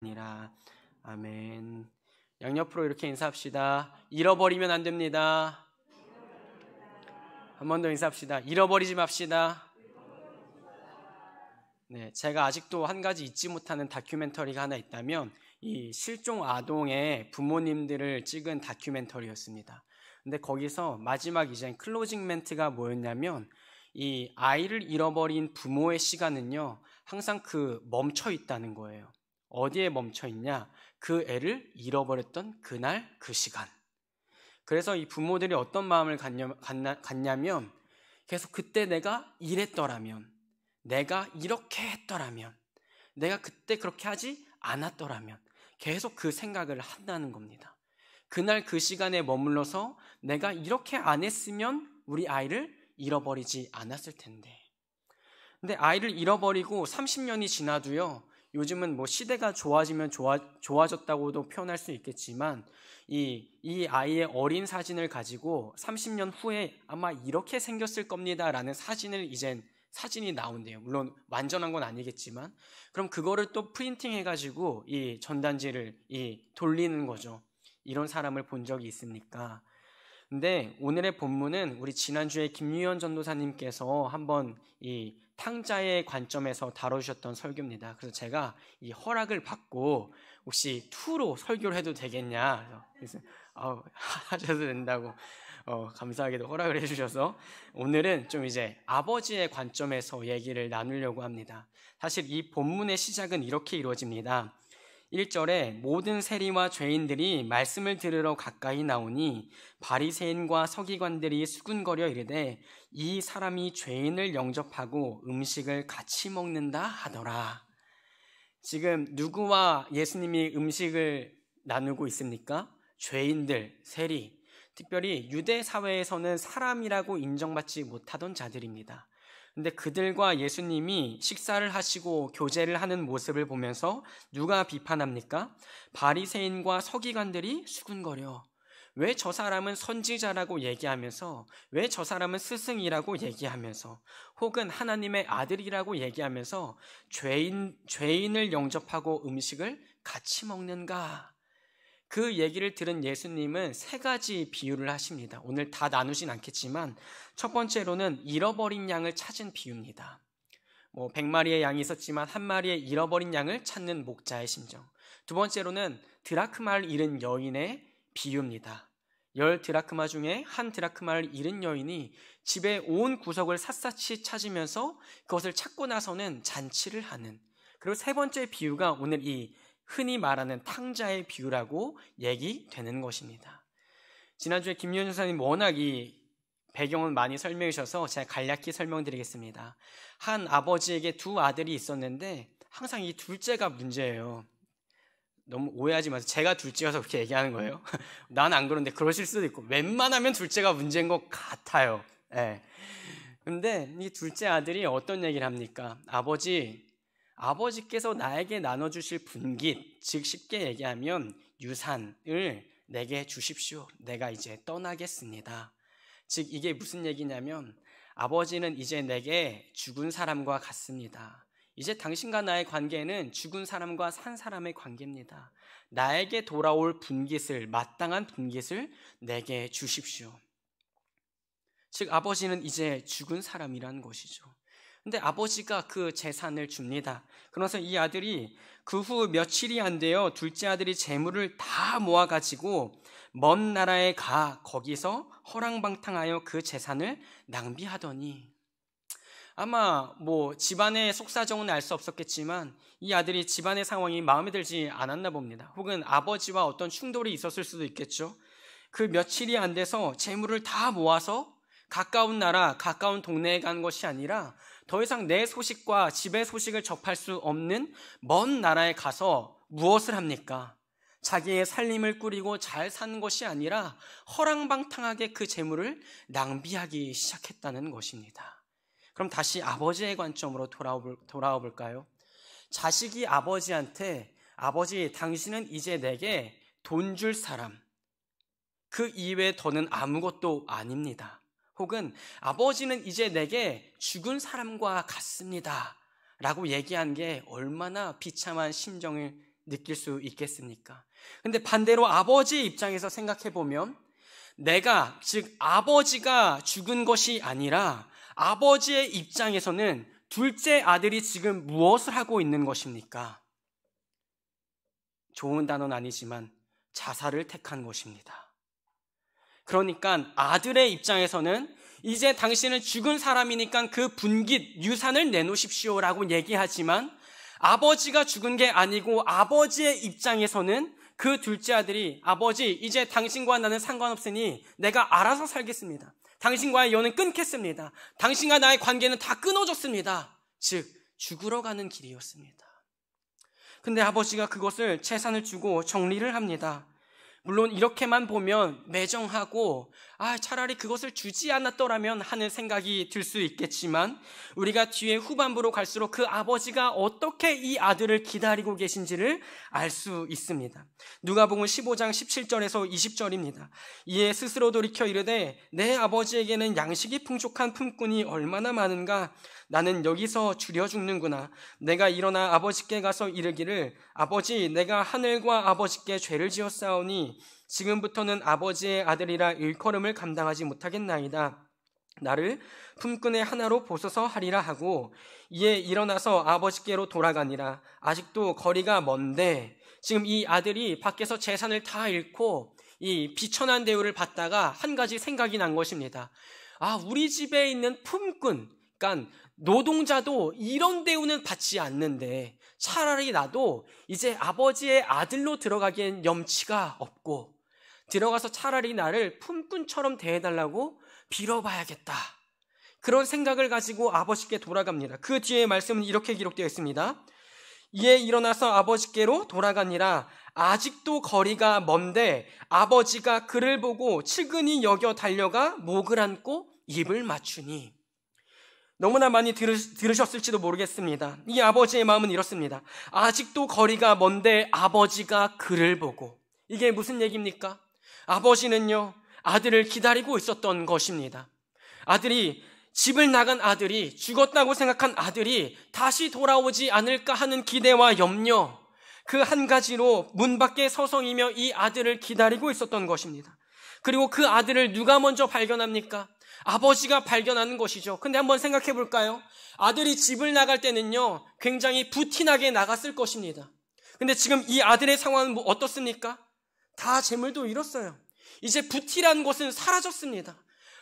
아니라. 아멘. 양옆으로 이렇게 인사합시다. 잃어버리면 안 됩니다. 한 번 더 인사합시다. 잃어버리지 맙시다. 네, 제가 아직도 한 가지 잊지 못하는 다큐멘터리가 하나 있다면 이 실종 아동의 부모님들을 찍은 다큐멘터리였습니다. 근데 거기서 마지막 이제 클로징 멘트가 뭐였냐면 이 아이를 잃어버린 부모의 시간은요 항상 멈춰 있다는 거예요. 어디에 멈춰 있냐? 그 애를 잃어버렸던 그날 그 시간. 그래서 이 부모들이 어떤 마음을 갖냐면 계속 그때 내가 이랬더라면, 내가 이렇게 했더라면, 내가 그때 그렇게 하지 않았더라면 계속 그 생각을 한다는 겁니다. 그날 그 시간에 머물러서 내가 이렇게 안 했으면 우리 아이를 잃어버리지 않았을 텐데. 근데 아이를 잃어버리고 30년이 지나도요, 요즘은 뭐 시대가 좋아지면 좋아졌다고도 표현할 수 있겠지만 이 아이의 어린 사진을 가지고 30년 후에 아마 이렇게 생겼을 겁니다 라는 사진이 나온대요. 물론 완전한 건 아니겠지만 그럼 그거를 또 프린팅 해가지고 이 전단지를 돌리는 거죠. 이런 사람을 본 적이 있습니까? 근데 오늘의 본문은 우리 지난주에 김유현 전도사님께서 한번 이 탕자의 관점에서 다뤄주셨던 설교입니다. 그래서 제가 이 허락을 받고 혹시 2로 설교를 해도 되겠냐, 그래서 하셔도 된다고 감사하게도 허락을 해주셔서 오늘은 좀 이제 아버지의 관점에서 얘기를 나누려고 합니다. 사실 이 본문의 시작은 이렇게 이루어집니다. 1절에 모든 세리와 죄인들이 말씀을 들으러 가까이 나오니 바리새인과 서기관들이 수군거려 이르되 이 사람이 죄인을 영접하고 음식을 같이 먹는다 하더라. 지금 누구와 예수님이 음식을 나누고 있습니까? 죄인들, 세리, 특별히 유대 사회에서는 사람이라고 인정받지 못하던 자들입니다. 근데 그들과 예수님이 식사를 하시고 교제를 하는 모습을 보면서 누가 비판합니까? 바리새인과 서기관들이 수군거려. 왜 저 사람은 선지자라고 얘기하면서, 왜 저 사람은 스승이라고 얘기하면서, 혹은 하나님의 아들이라고 얘기하면서 죄인을 영접하고 음식을 같이 먹는가? 그 얘기를 들은 예수님은 3가지 비유를 하십니다. 오늘 다 나누진 않겠지만 첫 번째로는 잃어버린 양을 찾은 비유입니다. 100마리의 양이 있었지만 1마리의 잃어버린 양을 찾는 목자의 심정. 두 번째로는 드라크마를 잃은 여인의 비유입니다. 10드라크마 중에 1드라크마를 잃은 여인이 집의 온 구석을 샅샅이 찾으면서 그것을 찾고 나서는 잔치를 하는. 그리고 3번째 비유가 오늘 이 흔히 말하는 탕자의 비유라고 얘기되는 것입니다. 지난주에 김유현 전사님 워낙 이 배경을 많이 설명해 주셔서 제가 간략히 설명드리겠습니다. 한 아버지에게 2 아들이 있었는데 항상 이 둘째가 문제예요. 너무 오해하지 마세요. 제가 둘째여서 그렇게 얘기하는 거예요. 난 안 그런데 그러실 수도 있고 웬만하면 둘째가 문제인 것 같아요. 네. 근데 이 둘째 아들이 어떤 얘기를 합니까? 아버지께서 나에게 나눠주실 분깃, 즉 쉽게 얘기하면 유산을 내게 주십시오. 내가 이제 떠나겠습니다. 즉 이게 무슨 얘기냐면 아버지는 이제 내게 죽은 사람과 같습니다. 이제 당신과 나의 관계는 죽은 사람과 산 사람의 관계입니다. 나에게 돌아올 분깃을, 마땅한 분깃을 내게 주십시오. 즉 아버지는 이제 죽은 사람이라는 것이죠. 근데 아버지가 그 재산을 줍니다. 그래서 이 아들이 그 후 며칠이 안 되어 둘째 아들이 재물을 다 모아가지고 먼 나라에 거기서 허랑방탕하여 그 재산을 낭비하더니 아마 집안의 속사정은 알 수 없었겠지만 이 아들이 집안의 상황이 마음에 들지 않았나 봅니다. 혹은 아버지와 어떤 충돌이 있었을 수도 있겠죠. 그 며칠이 안 돼서 재물을 다 모아서 가까운 나라, 가까운 동네에 간 것이 아니라 더 이상 내 소식과 집의 소식을 접할 수 없는 먼 나라에 가서 무엇을 합니까? 자기의 살림을 꾸리고 잘 사는 것이 아니라 허랑방탕하게 그 재물을 낭비하기 시작했다는 것입니다. 그럼 다시 아버지의 관점으로 돌아와 볼까요? 자식이 아버지한테 아버지, 당신은 이제 내게 돈 줄 사람, 그 이외에 더는 아무것도 아닙니다. 혹은 아버지는 이제 내게 죽은 사람과 같습니다 라고 얘기한 게 얼마나 비참한 심정을 느낄 수 있겠습니까? 근데 반대로 아버지의 입장에서 생각해 보면 내가, 즉 아버지가 죽은 것이 아니라 아버지의 입장에서는 둘째 아들이 지금 무엇을 하고 있는 것입니까? 좋은 단어는 아니지만 자살을 택한 것입니다. 그러니까 아들의 입장에서는 이제 당신은 죽은 사람이니까 그 분깃, 유산을 내놓으십시오라고 얘기하지만 아버지가 죽은 게 아니고 아버지의 입장에서는 그 둘째 아들이 아버지, 이제 당신과 나는 상관없으니 내가 알아서 살겠습니다. 당신과의 연은 끊겠습니다. 당신과 나의 관계는 다 끊어졌습니다. 즉 죽으러 가는 길이었습니다. 근데 아버지가 그것을 재산을 주고 정리를 합니다. 물론 이렇게만 보면 매정하고 차라리 그것을 주지 않았더라면 하는 생각이 들 수 있겠지만 우리가 뒤에 후반부로 갈수록 그 아버지가 어떻게 이 아들을 기다리고 계신지를 알 수 있습니다. 누가복음 15장 17절에서 20절입니다. 이에 스스로 돌이켜 이르되 내 아버지에게는 양식이 풍족한 품꾼이 얼마나 많은가. 나는 여기서 주려 죽는구나. 내가 일어나 아버지께 가서 이르기를 아버지, 내가 하늘과 아버지께 죄를 지었사오니 지금부터는 아버지의 아들이라 일컬음을 감당하지 못하겠나이다. 나를 품꾼의 하나로 보소서 하리라 하고 이에 일어나서 아버지께로 돌아가니라. 아직도 거리가 먼데 지금 이 아들이 밖에서 재산을 다 잃고 이 비천한 대우를 받다가 한 가지 생각이 난 것입니다. 우리 집에 있는 품꾼, 그러니까 노동자도 이런 대우는 받지 않는데 차라리 나도 이제 아버지의 아들로 들어가기엔 염치가 없고 들어가서 차라리 나를 품꾼처럼 대해달라고 빌어봐야겠다. 그런 생각을 가지고 아버지께 돌아갑니다. 그 뒤에 말씀은 이렇게 기록되어 있습니다. 이에 일어나서 아버지께로 돌아가니라. 아직도 거리가 먼데 아버지가 그를 보고 측은히 여겨 달려가 목을 안고 입을 맞추니. 너무나 많이 들으셨을지도 모르겠습니다. 이 아버지의 마음은 이렇습니다. 아직도 거리가 먼데 아버지가 그를 보고. 이게 무슨 얘기입니까? 아버지는요, 아들을 기다리고 있었던 것입니다. 집을 나간 아들이, 죽었다고 생각한 아들이 다시 돌아오지 않을까 하는 기대와 염려, 그 한 가지로 문 밖에 서성이며 이 아들을 기다리고 있었던 것입니다. 그리고 그 아들을 누가 먼저 발견합니까? 아버지가 발견하는 것이죠. 근데 한번 생각해 볼까요? 아들이 집을 나갈 때는요, 굉장히 부티나게 나갔을 것입니다. 근데 지금 이 아들의 상황은 어떻습니까? 다 재물도 잃었어요. 이제 부티라는 것은 사라졌습니다.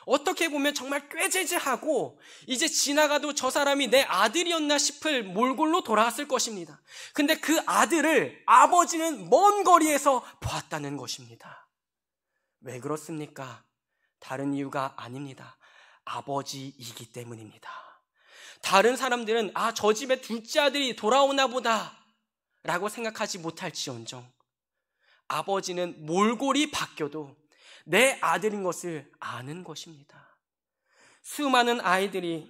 어떻게 보면 정말 꾀죄죄하고 이제 지나가도 저 사람이 내 아들이었나 싶을 몰골로 돌아왔을 것입니다. 근데 그 아들을 아버지는 먼 거리에서 보았다는 것입니다. 왜 그렇습니까? 다른 이유가 아닙니다. 아버지이기 때문입니다. 다른 사람들은 저 집에 둘째 아들이 돌아오나 보다 라고 생각하지 못할지언정 아버지는 몰골이 바뀌어도 내 아들인 것을 아는 것입니다. 수많은 아이들이,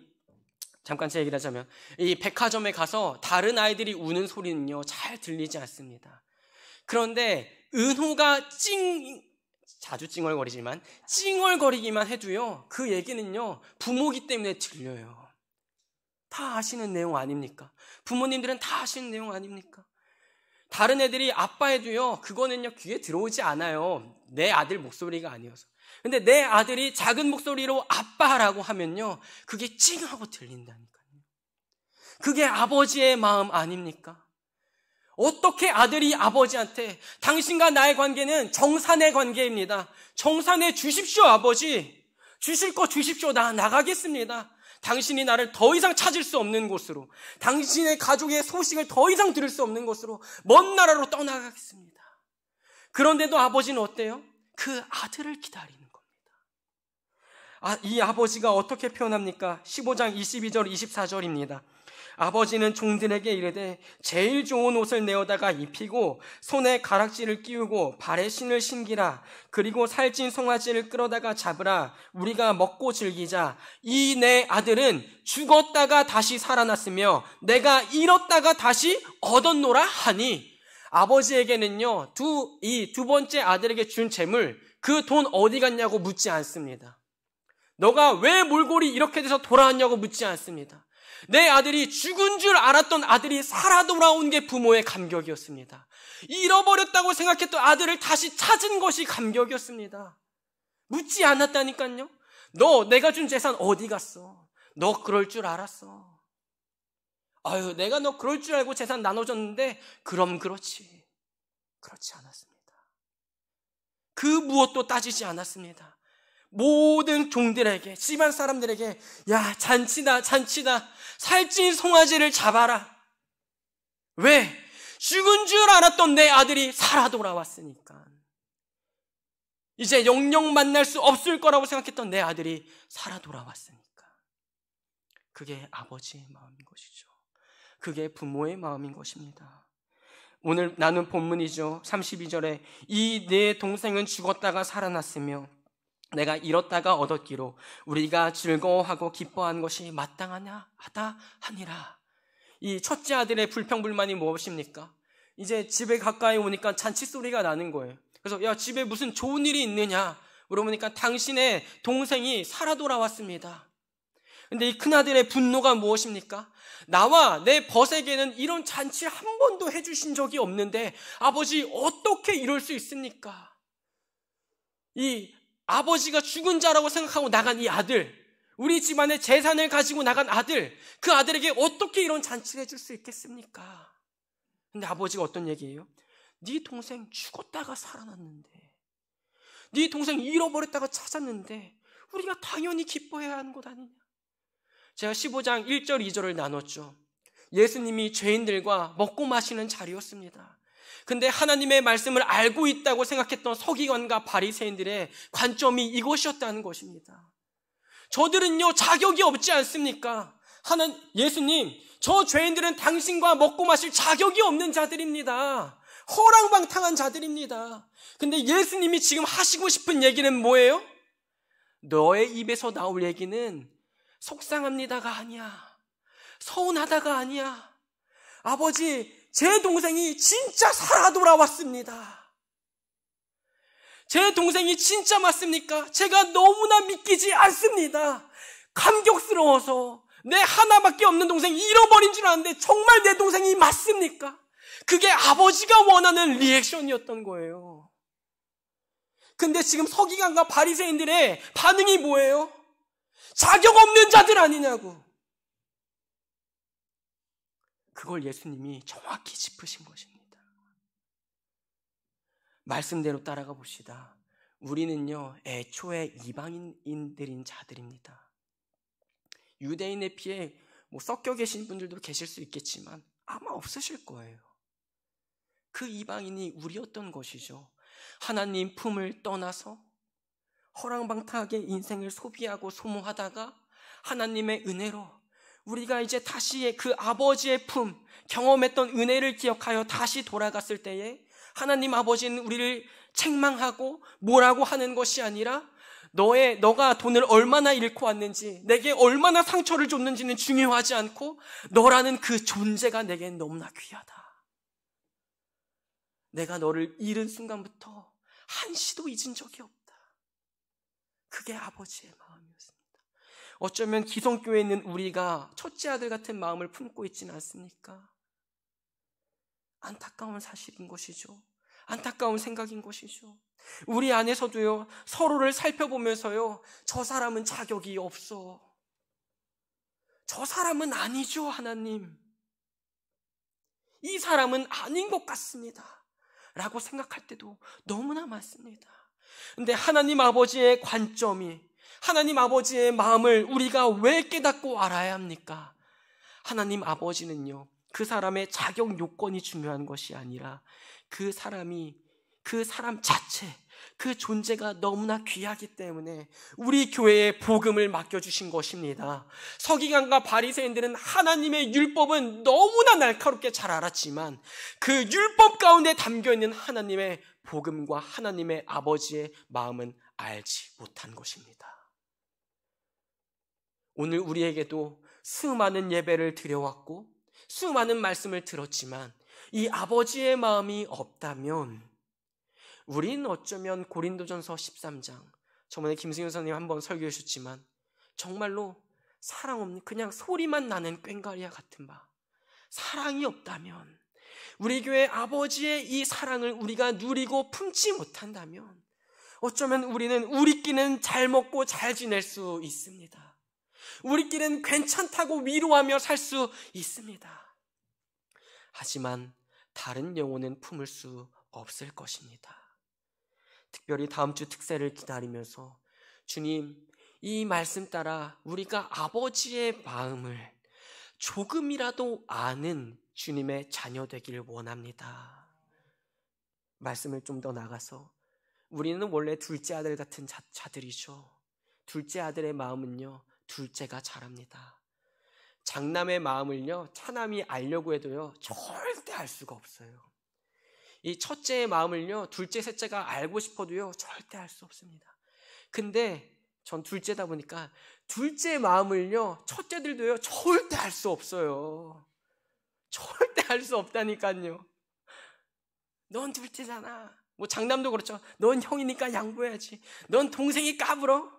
잠깐 제 얘기를 하자면 이 백화점에 가서 다른 아이들이 우는 소리는요 잘 들리지 않습니다. 그런데 은호가 자주 찡얼거리지만 찡얼거리기만 해도요 그 얘기는요 부모기 때문에 들려요. 다 아시는 내용 아닙니까? 부모님들은 다 아시는 내용 아닙니까? 다른 애들이 아빠해도요 그거는요 귀에 들어오지 않아요. 내 아들 목소리가 아니어서. 근데 내 아들이 작은 목소리로 아빠라고 하면요 그게 찡하고 들린다니까요. 그게 아버지의 마음 아닙니까? 어떻게 아들이 아버지한테 당신과 나의 관계는 정산의 관계입니다. 정산해 주십시오 아버지. 주실 거 주십시오. 나 나가겠습니다. 당신이 나를 더 이상 찾을 수 없는 곳으로, 당신의 가족의 소식을 더 이상 들을 수 없는 곳으로, 먼 나라로 떠나가겠습니다. 그런데도 아버지는 어때요? 그 아들을 기다리는 겁니다. 이 아버지가 어떻게 표현합니까? 15장 22절 24절입니다. 아버지는 종들에게 이르되 제일 좋은 옷을 내어다가 입히고 손에 가락지를 끼우고 발에 신을 신기라. 그리고 살찐 송아지를 끌어다가 잡으라. 우리가 먹고 즐기자. 이 내 아들은 죽었다가 다시 살아났으며 내가 잃었다가 다시 얻었노라 하니. 아버지에게는요 이 두 번째 아들에게 준 재물, 그 돈 어디 갔냐고 묻지 않습니다. 너가 왜 몰골이 이렇게 돼서 돌아왔냐고 묻지 않습니다. 내 아들이 죽은 줄 알았던 아들이 살아 돌아온 게 부모의 감격이었습니다. 잃어버렸다고 생각했던 아들을 다시 찾은 것이 감격이었습니다. 묻지 않았다니까요. 너 내가 준 재산 어디 갔어? 너 그럴 줄 알았어. 아유, 내가 너 그럴 줄 알고 재산 나눠줬는데 그럼 그렇지. 그렇지 않았습니다. 그 무엇도 따지지 않았습니다. 모든 종들에게, 집안 사람들에게 야, 잔치다 잔치다, 살찐 송아지를 잡아라. 왜? 죽은 줄 알았던 내 아들이 살아 돌아왔으니까. 이제 영영 만날 수 없을 거라고 생각했던 내 아들이 살아 돌아왔으니까. 그게 아버지의 마음인 것이죠. 그게 부모의 마음인 것입니다. 오늘 나눈 본문이죠. 32절에 이 내 동생은 죽었다가 살아났으며 내가 잃었다가 얻었기로 우리가 즐거워하고 기뻐한 것이 마땅하다 하니라. 이 첫째 아들의 불평불만이 무엇입니까? 이제 집에 가까이 오니까 잔치 소리가 나는 거예요. 그래서 야, 집에 무슨 좋은 일이 있느냐 물어보니까 당신의 동생이 살아 돌아왔습니다. 근데 이 큰아들의 분노가 무엇입니까? 나와 내 벗에게는 이런 잔치 한 번도 해주신 적이 없는데 아버지 어떻게 이럴 수 있습니까? 이 아버지가 죽은 자라고 생각하고 나간 이 아들, 우리 집안의 재산을 가지고 나간 아들, 그 아들에게 어떻게 이런 잔치를 해줄 수 있겠습니까? 근데 아버지가 어떤 얘기예요? 네 동생 죽었다가 살아났는데, 네 동생 잃어버렸다가 찾았는데 우리가 당연히 기뻐해야 하는 것 아니냐? 제가 15장 1절 2절을 나눴죠. 예수님이 죄인들과 먹고 마시는 자리였습니다. 근데 하나님의 말씀을 알고 있다고 생각했던 서기관과 바리새인들의 관점이 이것이었다는 것입니다. 저들은요, 자격이 없지 않습니까? 예수님, 저 죄인들은 당신과 먹고 마실 자격이 없는 자들입니다. 허랑방탕한 자들입니다. 근데 예수님이 지금 하시고 싶은 얘기는 뭐예요? 너의 입에서 나올 얘기는 속상합니다가 아니야. 서운하다가 아니야. 아버지, 제 동생이 진짜 살아 돌아왔습니다. 제 동생이 진짜 맞습니까? 제가 너무나 믿기지 않습니다. 감격스러워서 내 하나밖에 없는 동생 잃어버린 줄 아는데 정말 내 동생이 맞습니까? 그게 아버지가 원하는 리액션이었던 거예요. 근데 지금 서기관과 바리새인들의 반응이 뭐예요? 자격 없는 자들 아니냐고. 그걸 예수님이 정확히 짚으신 것입니다. 말씀대로 따라가 봅시다. 우리는요, 애초에 이방인들인 자들입니다. 유대인의 피에 섞여 계신 분들도 계실 수 있겠지만 아마 없으실 거예요. 그 이방인이 우리였던 것이죠. 하나님 품을 떠나서 허랑방탕하게 인생을 소비하고 소모하다가 하나님의 은혜로 우리가 이제 다시 그 아버지의 품, 경험했던 은혜를 기억하여 다시 돌아갔을 때에 하나님 아버지는 우리를 책망하고 뭐라고 하는 것이 아니라 너가 돈을 얼마나 잃고 왔는지, 내게 얼마나 상처를 줬는지는 중요하지 않고 너라는 그 존재가 내겐 너무나 귀하다. 내가 너를 잃은 순간부터 한시도 잊은 적이 없다. 그게 아버지의 마음이었습니다. 어쩌면 기성교회에 있는 우리가 첫째 아들 같은 마음을 품고 있지는 않습니까? 안타까운 사실인 것이죠. 안타까운 생각인 것이죠. 우리 안에서도요, 서로를 살펴보면서요, 저 사람은 자격이 없어. 저 사람은 아니죠, 하나님. 이 사람은 아닌 것 같습니다. 라고 생각할 때도 너무나 많습니다. 근데 하나님 아버지의 관점이, 하나님 아버지의 마음을 우리가 왜 깨닫고 알아야 합니까? 하나님 아버지는요, 그 사람의 자격 요건이 중요한 것이 아니라 그 사람 자체, 그 존재가 너무나 귀하기 때문에 우리 교회에 복음을 맡겨주신 것입니다. 서기관과 바리새인들은 하나님의 율법은 너무나 날카롭게 잘 알았지만 그 율법 가운데 담겨있는 하나님의 복음과 하나님의 아버지의 마음은 알지 못한 것입니다. 오늘 우리에게도 수많은 예배를 드려왔고 수많은 말씀을 들었지만 이 아버지의 마음이 없다면 우린 어쩌면 고린도전서 13장, 저번에 김승현 선생님 한번 설교해 주셨지만 정말로 사랑 없는 그냥 소리만 나는 꽹과리와 같은 바, 사랑이 없다면, 우리 교회 아버지의 이 사랑을 우리가 누리고 품지 못한다면 어쩌면 우리는 우리끼리는 잘 먹고 잘 지낼 수 있습니다. 우리끼리는 괜찮다고 위로하며 살 수 있습니다. 하지만 다른 영혼은 품을 수 없을 것입니다. 특별히 다음 주 특세를 기다리면서 주님, 이 말씀 따라 우리가 아버지의 마음을 조금이라도 아는 주님의 자녀 되기를 원합니다. 말씀을 좀 더 나가서 우리는 원래 둘째 아들 같은 자들이죠. 둘째 아들의 마음은요, 둘째가 잘합니다. 장남의 마음을요, 차남이 알려고 해도요, 절대 알 수가 없어요. 이 첫째의 마음을요, 둘째, 셋째가 알고 싶어도요, 절대 알 수 없습니다. 근데 전 둘째다 보니까 둘째 마음을요, 첫째들도요, 절대 알 수 없어요. 절대 알 수 없다니까요. 넌 둘째잖아. 뭐 장남도 그렇죠. 넌 형이니까 양보해야지. 넌 동생이 까불어.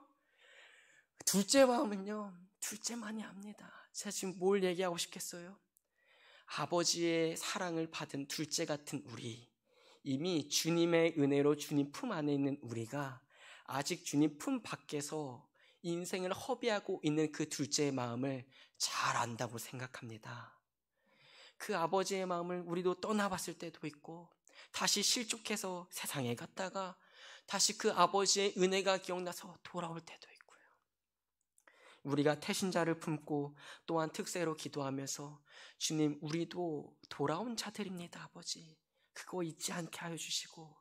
둘째 마음은요, 둘째만이 압니다. 제가 지금 뭘 얘기하고 싶겠어요? 아버지의 사랑을 받은 둘째 같은 우리, 이미 주님의 은혜로 주님 품 안에 있는 우리가 아직 주님 품 밖에서 인생을 허비하고 있는 그 둘째의 마음을 잘 안다고 생각합니다. 그 아버지의 마음을 우리도 떠나봤을 때도 있고, 다시 실족해서 세상에 갔다가 다시 그 아버지의 은혜가 기억나서 돌아올 때도 있고요. 우리가 태신자를 품고 또한 특세로 기도하면서 주님, 우리도 돌아온 자들입니다. 아버지, 그거 잊지 않게 하여 주시고,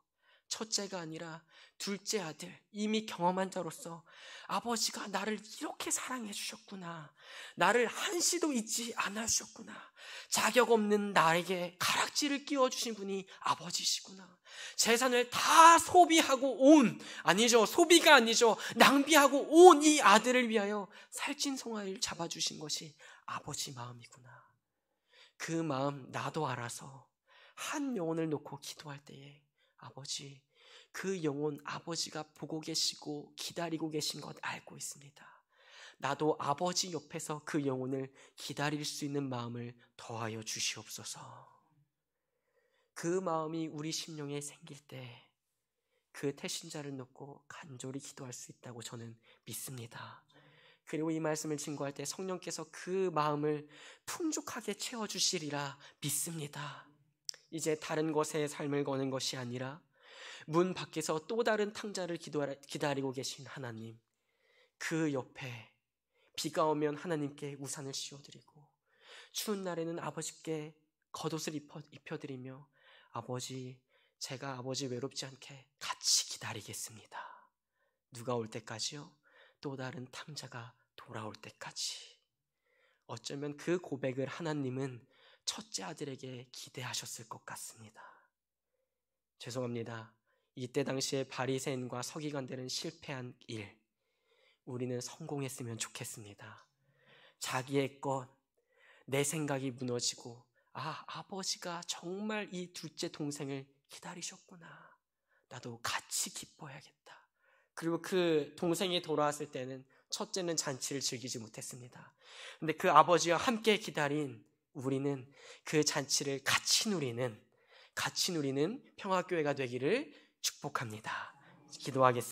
첫째가 아니라 둘째 아들, 이미 경험한 자로서 아버지가 나를 이렇게 사랑해 주셨구나, 나를 한시도 잊지 않아 주셨구나, 자격 없는 나에게 가락지를 끼워주신 분이 아버지시구나, 재산을 다 소비하고 온, 아니죠, 소비가 아니죠, 낭비하고 온 이 아들을 위하여 살찐송아지를 잡아주신 것이 아버지 마음이구나. 그 마음 나도 알아서 한 영혼을 놓고 기도할 때에 아버지, 그 영혼 아버지가 보고 계시고 기다리고 계신 것 알고 있습니다. 나도 아버지 옆에서 그 영혼을 기다릴 수 있는 마음을 더하여 주시옵소서. 그 마음이 우리 심령에 생길 때 그 태신자를 놓고 간절히 기도할 수 있다고 저는 믿습니다. 그리고 이 말씀을 증거할 때 성령께서 그 마음을 풍족하게 채워주시리라 믿습니다. 이제 다른 것에 삶을 거는 것이 아니라 문 밖에서 또 다른 탕자를 기다리고 계신 하나님, 그 옆에 비가 오면 하나님께 우산을 씌워드리고 추운 날에는 아버지께 겉옷을 입혀드리며 아버지, 제가 아버지 외롭지 않게 같이 기다리겠습니다. 누가 올 때까지요? 또 다른 탕자가 돌아올 때까지. 어쩌면 그 고백을 하나님은 첫째 아들에게 기대하셨을 것 같습니다. 죄송합니다. 이때 당시에 바리새인과 서기관들은 실패한 일, 우리는 성공했으면 좋겠습니다. 자기의 것, 내 생각이 무너지고, 아버지가 정말 이 둘째 동생을 기다리셨구나, 나도 같이 기뻐해야겠다. 그리고 그 동생이 돌아왔을 때는 첫째는 잔치를 즐기지 못했습니다. 근데 그 아버지와 함께 기다린 우리는 그 잔치를 같이 누리는 평화교회가 되기를 축복합니다. 기도하겠습니다.